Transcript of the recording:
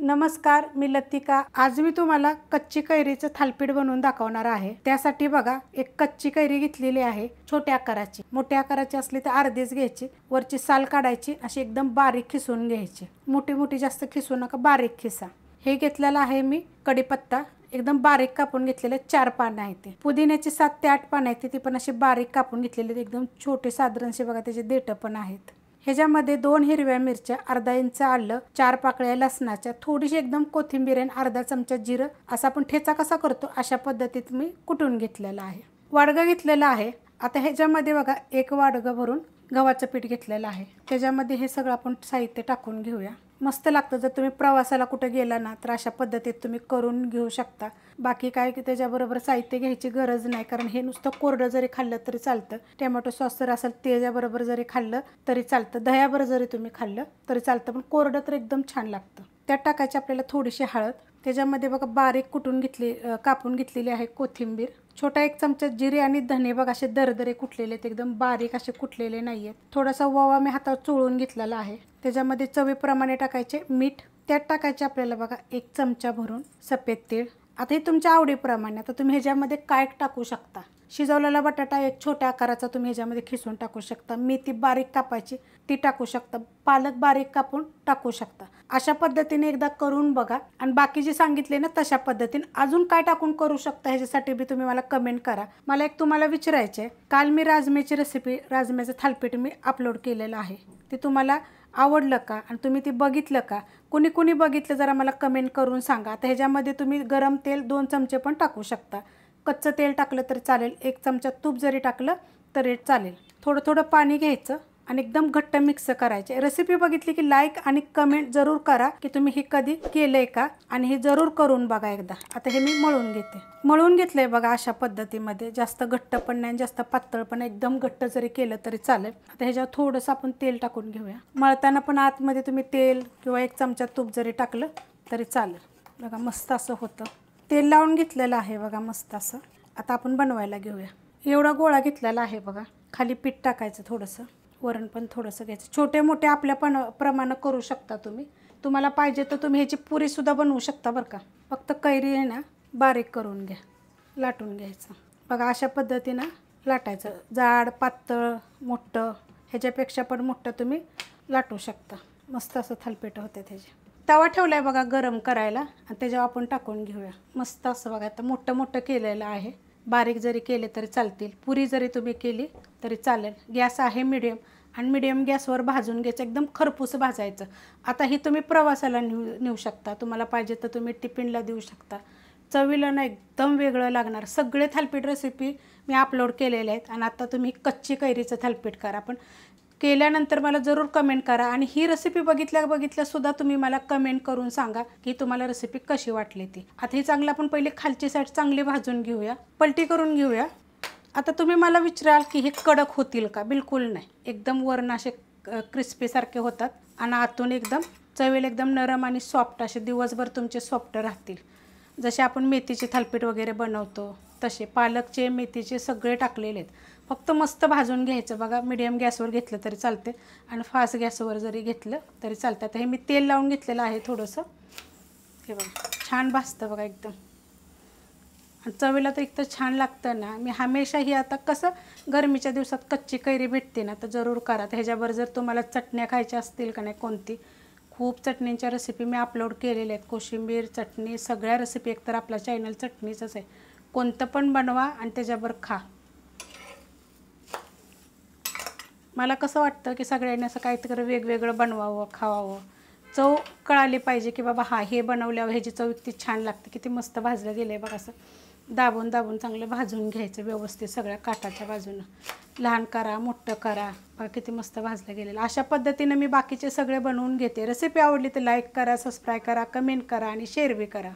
नमस्कार, मी लतिका। आज मी तुम्हाला कच्ची कैरीचं थालीपीठ बनवून दाखवणार आहे। त्यासाठी बघा, एक कच्ची कैरी घेतलेली आहे छोट्या आकाराची। मोठ्या आकाराची असली तर अर्धीच घ्यायची, वरची साल काढायची, अशी एकदम बारीक खिसून घ्यायची। मोठी मोठी जास्त खिसू नका, बारीक खिसा। हे घेतलेला आहे मी कढीपत्ता, एकदम बारीक कापून घेतलेले 4 पानं आहेत। पुदिन्याची 7 ते 8 पानं आहेत, ती पण अशी बारीक कापून घेतलेली, एकदम छोटे साधारणसे बघा त्याचे देठ पण आहेत। ह्याच्यामध्ये 2 हिरव्या मिरच्या, अर्धा इंच आलं, 4 पाकळ्या लसणाच्या, थोडीशी एकदम कोथिंबीर आणि अर्धा चमचा जिरं, असा आपण ठेचा कसा करतो अशा पद्धतीत मी कुटून घेतलेला आहे। वाडगं घेतलेलं आहे। आता ह्याच्यामध्ये बघा 1 वाडगं भरून गव्हाचं पीठ घेतलेलं आहे। त्याच्यामध्ये हे सगळं आपण साहित्य टाकून घेऊया। मस्त लागतं। जर तुम्ही प्रवासाला कुठे गेला ना तर अशा पद्धतीत तुम्ही करून घेऊ शकता। बाकी काय की त्याच्याबरोबर साहित्य घ्यायची गरज नाही, कारण हे नुसतं कोरडं जरी खाल्लं तरी चालतं। टोमॅटो सॉस जर असेल त्याच्याबरोबर जरी खाल्लं तरी चालतं, दह्याबरोबर जरी तुम्ही खाल्लं तरी चालतं, पण कोरडं तर एकदम छान लागतं। त्यात टाकायची आपल्याला थोडीशी हळद, त्याच्यामध्ये बघा बारीक कापून घेतलेली आहे कोथिंबीर, छोटा 1 चमचा जिरे आणि धने बघा असे दरदरे कुटलेले आहेत, एकदम बारीक असे कुटलेले नाही आहेत। थोडासा ओवा मी हातावर चोळून घेतलेला आहे। त्याच्यामध्ये चवीप्रमाणे टाकायचे मीठ, त्यात टाकायचे आपल्याला बघा 1 चमचा भरून सफेद तेल। आता हे तुमच्या आवडीप्रमाणे, आता तुम्ही ह्याच्यामध्ये काय टाकू शकता। शिजवलेला बटाटा 1 छोट्या आकाराचा तुम्ही ह्याच्यामध्ये खिसून टाकू शकता, मेथी बारीक कापायची ती टाकू शकता, पालक बारीक कापून टाकू शकता। अशा पद्धतीने एकदा करून बघा, आणि बाकी जे सांगितले ना तशा पद्धतीने अजून काय टाकून करू शकता ह्याच्यासाठी बी तुम्ही मला कमेंट करा। मला एक तुम्हाला विचारायचं आहे, काल मी राजम्याची रेसिपी, राजम्याचं थालीपीठ मी अपलोड केलेलं आहे, ते तुम्हाला आवडलं का आणि तुम्ही ते बघितलं का? कुणी बघितलं जरा मला कमेंट करून सांगा। आता ह्याच्यामध्ये तुम्ही गरम तेल 2 चमचे पण टाकू शकता, कच्चं तेल टाकलं तरी चालेल, 1 चमचा तूप जरी टाकलं तरी चालेल। थोडं थोडं पाणी घ्यायचं आणि एकदम घट्ट मिक्स करायचे। रेसिपी बघितली की लाईक आणि कमेंट जरूर करा की तुम्ही हे कधी केलंय का, आणि हे जरूर करून बघा एकदा। आता हे मी मळून घेते, मळून घेतलंय बघा अशा पद्धतीमध्ये, जास्त घट्ट पण नाही जास्त पातळ पण, एकदम घट्ट जरी केलं तरी चालेल। आता ह्याच्यावर थोडंसं आपण तेल टाकून घेऊया। मळताना पण आतमध्ये तुम्ही तेल किंवा 1 चमचा तूप जरी टाकलं तरी चालेल। बघा मस्त असं होतं, तेल लावून घेतलेलं आहे बघा मस्त असं। आता आपण बनवायला घेऊया। एवढा गोळा घेतलेला आहे बघा, खाली पीठ टाकायचं थोडंसं, वरण पण थोडंसं घ्यायचं, छोटे मोठे आपल्या प्रमाणे करू शकता तुम्ही। तुम्हाला पाहिजे तर तुम्ही ह्याची पुरीसुद्धा बनवू शकता बरं का। फक्त कैरी आहे ना बारीक करून घ्या, लाटून घ्यायचं बघा अशा पद्धतीनं लाटायचं, जाड पातळ मोठं, ह्याच्यापेक्षा पण मोठं तुम्ही लाटू शकता। मस्त असं थालीपीठ होते त्याचे। तवा ठेवलाय बघा गरम करायला, आणि त्याच्यावर आपण टाकून घेऊया मस्त असं बघा। आता मोठं मोठं आहे, बारीक जरी केले तरी चालतील, पुरी जरी तुम्ही केली तरी चालेल। गॅस आहे मीडियम, आणि मीडियम गॅसवर भाजून घ्यायचं, एकदम खरपूस भाजायचं। आता ही तुम्ही प्रवासाला नेऊ शकता, तुम्हाला पाहिजे तर तुम्ही टिफिनला देऊ शकता। चवीला ना एकदम वेगळं लागणार। सगळे थालीपीठ रेसिपी मी अपलोड केलेले आहेत, आणि आता तुम्ही कच्ची कैरीचं थालीपीठ करा, पण केल्यानंतर मला जरूर कमेंट करा। आणि ही रेसिपी बघितल्या सुद्धा तुम्ही मला कमेंट करून सांगा की तुम्हाला रेसिपी कशी वाटली ती। आता ही चांगलं आपण पहिले खालची साईड चांगली भाजून घेऊया, पलटी करून घेऊया। आता तुम्ही मला विचाराल की हे कडक होतील का? बिलकुल नाही, एकदम वरण असे क्रिस्पी सारखे होतात, आणि आतून एकदम चवीला एकदम नरम आणि सॉफ्ट, असे दिवसभर तुमचे सॉफ्ट राहतील। जसे आपण मेथीचे थालीपीठ वगैरे बनवतो तसे, पालकचे मेथीचे सगळे टाकलेले आहेत। फक्त मस्त भाजून घ्यायचं बघा, मीडियम गॅसवर घेतलं तरी चालते, आणि फास्ट गॅसवर जरी घेतलं तरी चालतं। आता हे मी तेल लावून घेतलेलं आहे थोडंसं, हे बघा छान भाजतं बघा एकदम, आणि चवीला तर इतकं छान लागतं ना। मी हमेशा ही, आता कसं गरमीच्या दिवसात कच्ची कैरी भेटते ना तर जरूर करा। तर ह्याच्याबरोबर जर तुम्हाला चटण्या खायच्या असतील का नाही, कोणती खूप चटणींच्या रेसिपी मी अपलोड केलेल्या आहेत, कोशिंबीर चटणी सगळ्या रेसिपी, एकतर आपला चॅनल चटणीचंच आहे, कोणतं पण बनवा आणि त्याच्याबरोबर खा। मला कसं वाटतं की सगळ्यांनी असं काहीतरी वेगवेगळं बनवावं, खावावं, चव कळाली पाहिजे की बाबा हा हे बनवल्यावर ह्याची चव इतकी छान लागते। किती मस्त भाजलं गेलं आहे बघा, असं दाबून चांगलं भाजून घ्यायचं व्यवस्थित सगळ्या काठाच्या बाजूनं, लहान करा मोठं करा बघा किती मस्त भाजलं गेलेलं। अशा पद्धतीने मी बाकीचे सगळे बनवून घेते। रेसिपी आवडली तर लाईक करा, सबस्क्राईब करा, कमेंट करा आणि शेअर बी करा।